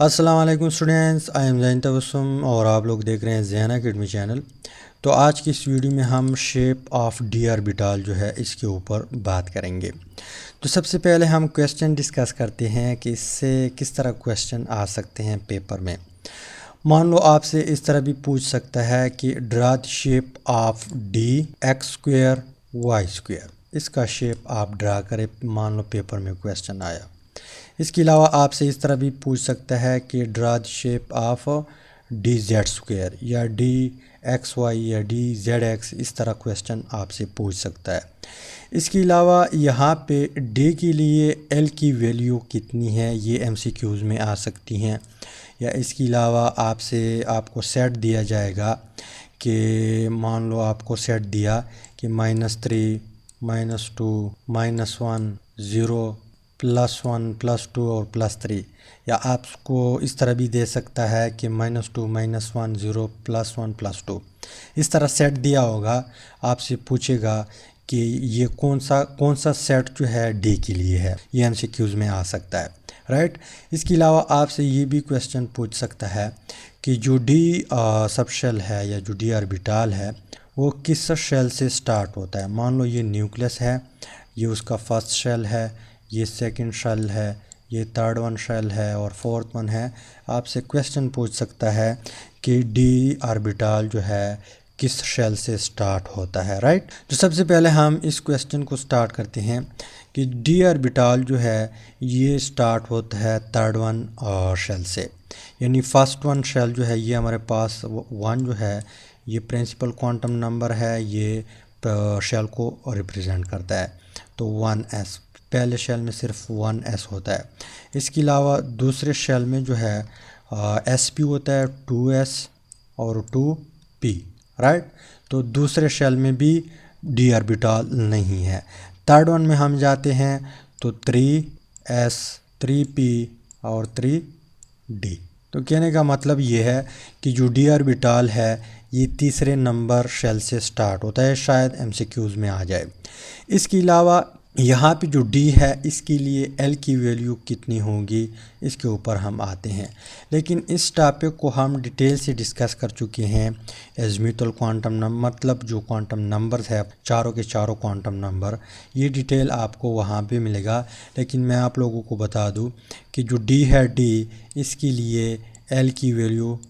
अस्सलाम वालेकुम students, I am Jain Tabassum और आप लोग देख रहे हैं जैन अकेडमी चैनल। तो आज की इस वीडियो में हम शेप ऑफ डी ऑर्बिटल जो है इसके ऊपर बात करेंगे। तो सबसे पहले हम क्वेश्चन डिस्कस करते हैं कि इससे किस तरह क्वेश्चन आ सकते हैं पेपर में। मान लो आपसे इस तरह भी पूछ सकता है कि draw the shape of D X square Y square. इसका शेप आप ड्रा करें, मान लो पेपर में क्वेश्चन आया। इसके अलावा आपसे इस तरह भी पूछ सकता है कि draw the shape of D Z square या डी एक्स वाई या डी जेड एक्स, इस तरह क्वेश्चन आपसे पूछ सकता है। इसके अलावा यहाँ पे डी के लिए एल की वैल्यू कितनी है, ये एमसीक्यूज़ में आ सकती हैं। या इसके अलावा आपको सेट दिया जाएगा कि मान लो आपको सेट दिया कि -3 -2 -1 0 +1 +2 और +3, या आपको इस तरह भी दे सकता है कि -2 -1 0 +1 +2। इस तरह सेट दिया होगा, आपसे पूछेगा कि ये कौन सा सेट जो है डी के लिए है। ये एमसीक्यूज़ में आ सकता है, राइट। इसके अलावा आपसे ये भी क्वेश्चन पूछ सकता है कि जो डी सब शेल है या जो डी ऑर्बिटल है वो किस शेल से स्टार्ट होता है। मान लो ये न्यूक्लियस है, ये उसका फर्स्ट शेल है, ये सेकंड शेल है, ये थर्ड वन शेल है और फोर्थ वन है। आपसे क्वेश्चन पूछ सकता है कि डी ऑर्बिटल जो है किस शेल से स्टार्ट होता है, राइट। तो सबसे पहले हम इस क्वेश्चन को स्टार्ट करते हैं कि डी ऑर्बिटल जो है ये स्टार्ट होता है थर्ड वन शेल से, यानी फर्स्ट वन शेल जो है ये हमारे पास वन जो है ये प्रिंसिपल क्वांटम नंबर है, ये शेल को रिप्रेजेंट करता है। तो 1s पहले शेल में सिर्फ 1s होता है। इसके अलावा दूसरे शेल में जो है sp होता है 2s और 2p, राइट। तो दूसरे शेल में भी डी ऑर्बिटल नहीं है। थर्ड वन में हम जाते हैं तो 3s 3p और 3d। तो कहने का मतलब ये है कि जो डी ऑर्बिटल है ये तीसरे नंबर शेल से स्टार्ट होता है, शायद एमसीक्यूज़ में आ जाए। इसके अलावा यहाँ पे जो डी है इसके लिए एल की वैल्यू कितनी होगी, इसके ऊपर हम आते हैं। लेकिन इस टॉपिक को हम डिटेल से डिस्कस कर चुके हैं। एज़ीमुथल क्वांटम नंबर, मतलब जो क्वांटम नंबर्स है चारों के चारों क्वांटम नंबर, ये डिटेल आपको वहाँ पे मिलेगा। लेकिन मैं आप लोगों को बता दूँ कि जो डी है डी, इसके लिए एल की वैल्यू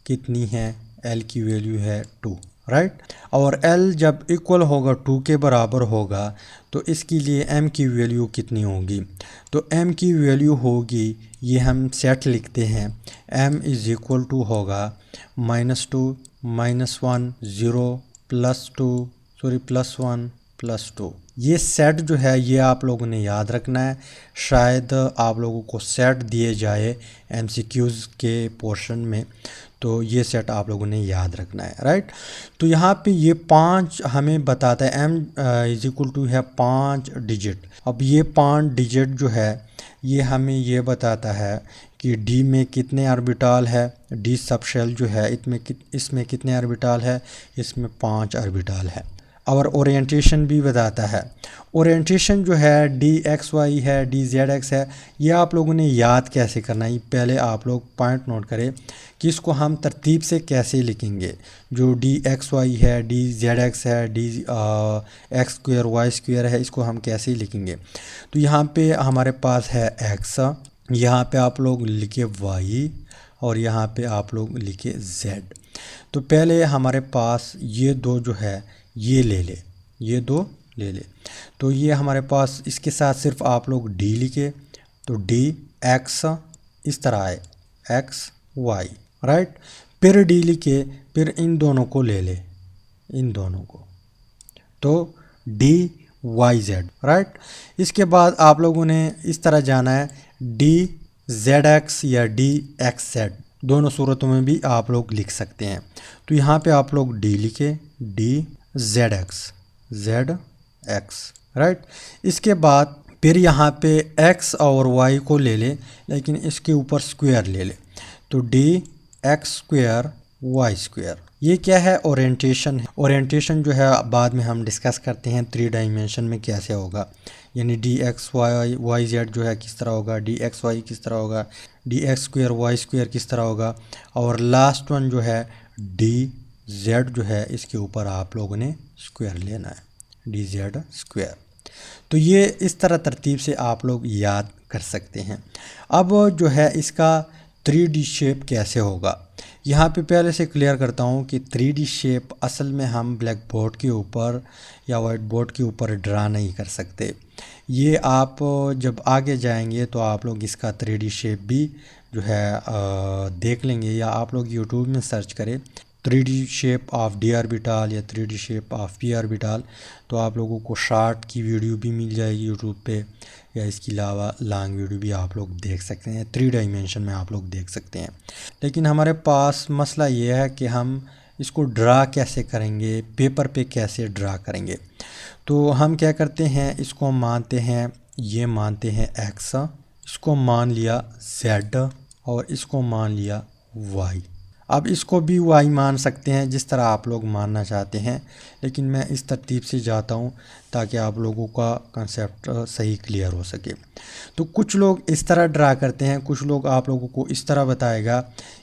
कितनी है, एल की वैल्यू है 2, राइट। और L जब इक्वल होगा 2 के बराबर होगा तो इसके लिए M की वैल्यू कितनी होगी। तो M की वैल्यू होगी, ये हम सेट लिखते हैं, M = होगा -2 -1 0 +1 +2। ये सेट जो है ये आप लोगों ने याद रखना है। शायद आप लोगों को सेट दिए जाए MCQs के पोर्शन में, तो ये सेट आप लोगों ने याद रखना है, राइट। तो यहाँ पे ये 5 हमें बताता है, M = है 5 डिजिट। अब ये 5 डिजिट जो है ये हमें ये बताता है कि डी में कितने ऑर्बिटल है, डी सब शेल जो है इसमें कितने ऑर्बिटल है, इसमें 5 ऑर्बिटल है। और ओरिएंटेशन भी बताता है। ओरिएंटेशन जो है डी एक्स वाई है, डी जेड एक्स है, ये आप लोगों ने याद कैसे करना है। पहले आप लोग पॉइंट नोट करें कि इसको हम तरतीब से कैसे लिखेंगे। जो डी एक्स वाई है, डी जेड एक्स है, D X square Y square है, इसको हम कैसे लिखेंगे। तो यहाँ पे हमारे पास है एक्स, यहाँ पे आप लोग लिखे वाई और यहाँ पे आप लोग लिखे जेड। तो पहले हमारे पास ये दो जो है ये ले ले, ये दो ले ले। तो ये हमारे पास इसके साथ सिर्फ आप लोग डी लिखे, तो डी एक्स इस तरह आए, एक्स वाई, राइट। फिर डी लिखे, फिर इन दोनों को ले ले, इन दोनों को, तो डी वाई जेड, राइट। इसके बाद आप लोगों ने इस तरह जाना है डी जेड एक्स या डी एक्स जेड, दोनों सूरतों में भी आप लोग लिख सकते हैं। तो यहाँ पे आप लोग डी लिखे, डी जेड एक्स, राइट। इसके बाद फिर यहाँ पे एक्स और वाई को ले ले, लेकिन इसके ऊपर स्क्वायर ले ले, तो D X square Y square. ये क्या है, ओरिएंटेशन है। ओरिएंटेशन जो है बाद में हम डिस्कस करते हैं 3 डायमेंशन में कैसे होगा। यानी डी एक्स वाई जेड जो है किस तरह होगा, डी एक्स वाई किस तरह होगा, D X square Y square किस तरह होगा, और लास्ट वन जो है डी जेड जो है इसके ऊपर आप लोगों ने स्क्वायर लेना है, डी जेड स्क्वायर। तो ये इस तरह तरतीब से आप लोग याद कर सकते हैं। अब जो है इसका 3D शेप कैसे होगा, यहाँ पे पहले से क्लियर करता हूँ कि 3D शेप असल में हम ब्लैक बोर्ड के ऊपर या वाइट बोर्ड के ऊपर ड्रा नहीं कर सकते। ये आप जब आगे जाएंगे तो आप लोग इसका 3D शेप भी जो है देख लेंगे, या आप लोग यूट्यूब में सर्च करें 3D shape of D orbital या 3D shape of P orbital, तो आप लोगों को शॉर्ट की वीडियो भी मिल जाएगी यूट्यूब पे, या इसके अलावा लॉन्ग वीडियो भी आप लोग देख सकते हैं, 3 डायमेंशन में आप लोग देख सकते हैं। लेकिन हमारे पास मसला ये है कि हम इसको ड्रा कैसे करेंगे, पेपर पे कैसे ड्रा करेंगे। तो हम क्या करते हैं, इसको मानते हैं, ये मानते हैं एक्स, इसको मान लिया जेड और इसको मान लिया वाई। अब इसको भी वाई मान सकते हैं जिस तरह आप लोग मानना चाहते हैं, लेकिन मैं इस तरतीब से जाता हूं ताकि आप लोगों का कंसेप्ट सही क्लियर हो सके। तो कुछ लोग इस तरह ड्रा करते हैं, कुछ लोग आप लोगों को इस तरह बताएगा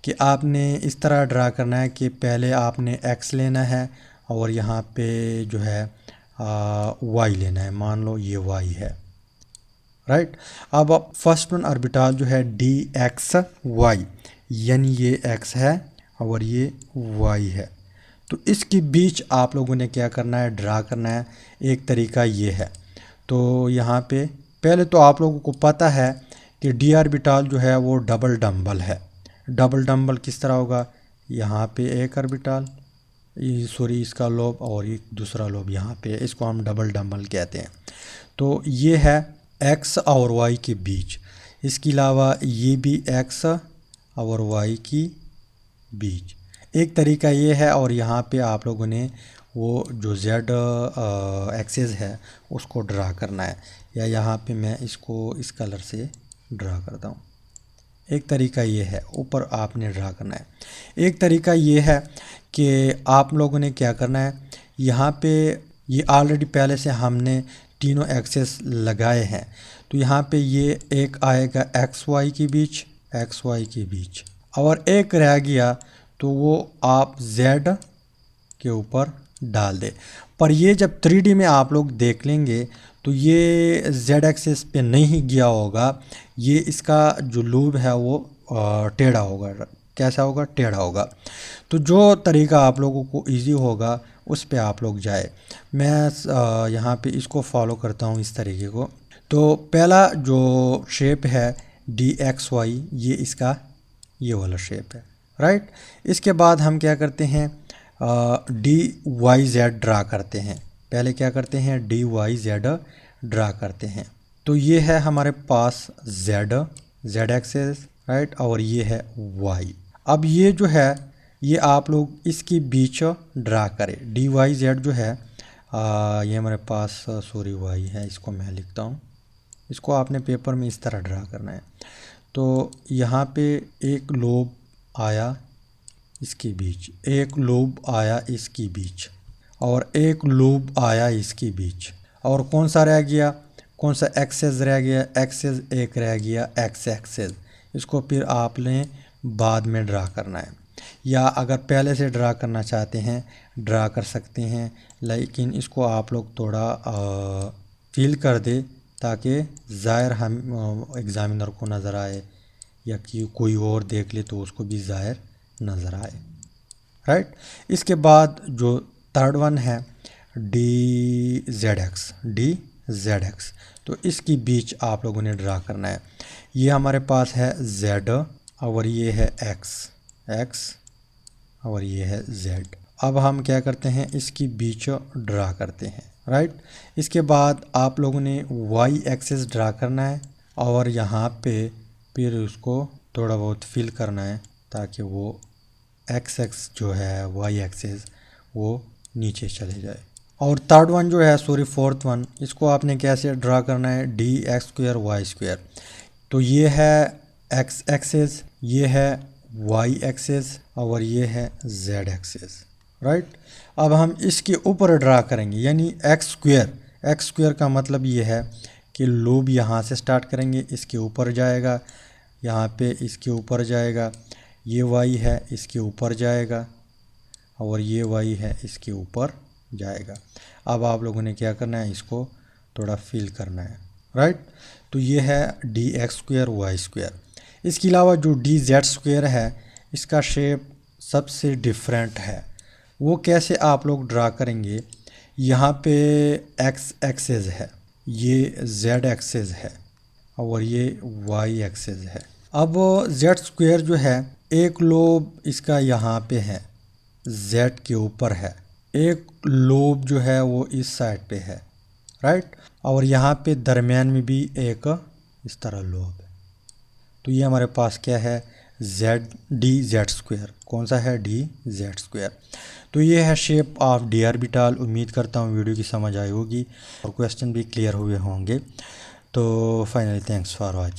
कि आपने इस तरह ड्रा करना है कि पहले आपने एक्स लेना है और यहाँ पे जो है वाई लेना है, मान लो ये वाई है, राइट। अब फर्स्ट वन ऑर्बिटल जो है डी एक्स वाई, यानी ये एक्स है और ये वाई है, तो इसके बीच आप लोगों ने क्या करना है, ड्रा करना है। एक तरीका ये है, तो यहाँ पे पहले तो आप लोगों को पता है कि डी ऑर्बिटल जो है वो डबल डम्बल है। डबल डम्बल किस तरह होगा, यहाँ पे एक ऑर्बिटल, सॉरी इसका लोब और एक दूसरा लोब यहाँ पे, इसको हम डबल डम्बल कहते हैं। तो ये है एक्स और वाई के बीच, इसके अलावा ये भी एक्स और वाई की बीच, एक तरीका ये है। और यहाँ पे आप लोगों ने वो जो जेड एक्सेस है उसको ड्रा करना है, या यहाँ पे मैं इसको इस कलर से ड्रा करता हूँ। एक तरीका ये है, ऊपर आपने ड्रा करना है। एक तरीका ये है कि आप लोगों ने क्या करना है, यहाँ पे ये ऑलरेडी पहले से हमने तीनों एक्सेस लगाए हैं, तो यहाँ पे ये एक आएगा एक्स वाई के बीच, एक्स वाई के बीच, और एक रह गया तो वो आप z के ऊपर डाल दे। पर ये जब 3D में आप लोग देख लेंगे तो ये z एक्सेस पे नहीं गया होगा, ये इसका जो लूब है वो टेढ़ा होगा। कैसा होगा, टेढ़ा होगा। तो जो तरीका आप लोगों को इजी होगा उस पे आप लोग जाए। मैं यहाँ पे इसको फॉलो करता हूँ इस तरीके को। तो पहला जो शेप है डी एक्स वाई, ये इसका ये वाला शेप है, राइट। इसके बाद हम क्या करते हैं, डी वाई जेड ड्रा करते हैं। पहले क्या करते हैं, डी वाई जेड ड्रा करते हैं। तो ये है हमारे पास जेड एक्सेस, राइट, और ये है वाई। अब ये जो है ये आप लोग इसके बीच ड्रा करें। डी वाई जेड जो है ये हमारे पास सॉरी वाई है, इसको मैं लिखता हूँ। इसको आपने पेपर में इस तरह ड्रा करना है। तो यहाँ पे एक लोब आया इसके बीच, एक लोब आया इसके बीच, और एक लोब आया इसके बीच, और कौन सा रह गया, कौन सा एक्सेस रह गया, एक्सेस एक रह गया, एक्स एक्सेस। इसको फिर आपने बाद में ड्रा करना है, या अगर पहले से ड्रा करना चाहते हैं ड्रा कर सकते हैं, लेकिन इसको आप लोग थोड़ा फील कर दे ताकि ज़ाहिर हम एग्ज़ामिनर को नज़र आए, या कि कोई और देख ले तो उसको भी ज़ाहिर नज़र आए, राइट। इसके बाद जो थर्ड वन है डी जेड एक्स, तो इसकी बीच आप लोगों ने ड्रा करना है। ये हमारे पास है जेड और ये है एक्स और ये है जेड। अब हम क्या करते हैं, इसकी बीच ड्रा करते हैं, राइट। इसके बाद आप लोगों ने वाई एक्सेस ड्रा करना है, और यहाँ पे फिर उसको थोड़ा बहुत फिल करना है ताकि वो एक्स जो है वाई एक्सेस वो नीचे चले जाए। और थर्ड वन जो है सॉरी फोर्थ वन, इसको आपने कैसे ड्रा करना है, D X square Y square. तो ये है एक्स एक्सेस, ये है वाई एक्सेस और ये है जेड एक्सेस, राइट। अब हम इसके ऊपर ड्रा करेंगे, यानी एक्स स्क्वायर का मतलब ये है कि लोब यहाँ से स्टार्ट करेंगे, इसके ऊपर जाएगा, यहाँ पे इसके ऊपर जाएगा, ये वाई है इसके ऊपर जाएगा, और ये वाई है इसके ऊपर जाएगा। अब आप लोगों ने क्या करना है, इसको थोड़ा फिल करना है, राइट। तो ये है D X square Y square. इसके अलावा जो डी जेड स्क्वायर है, इसका शेप सबसे डिफरेंट है। वो कैसे आप लोग ड्रा करेंगे, यहाँ पे एक्स एक्सेस है, ये जेड एक्सेस है, और ये वाई एक्सेस है। अब जेड स्क्वायर जो है, एक लोब इसका यहाँ पे है, जेड के ऊपर है, एक लोब जो है वो इस साइड पे है, राइट। और यहाँ पे दरमियान में भी एक इस तरह लोब है। तो ये हमारे पास क्या है, जेड डी जेड स्क्वायर। कौन सा है, डी जेड स्क्वायर। तो ये है शेप ऑफ डी ऑर्बिटल। उम्मीद करता हूँ वीडियो की समझ आई होगी और क्वेश्चन भी क्लियर हुए होंगे। तो फाइनली थैंक्स फॉर वॉचिंग।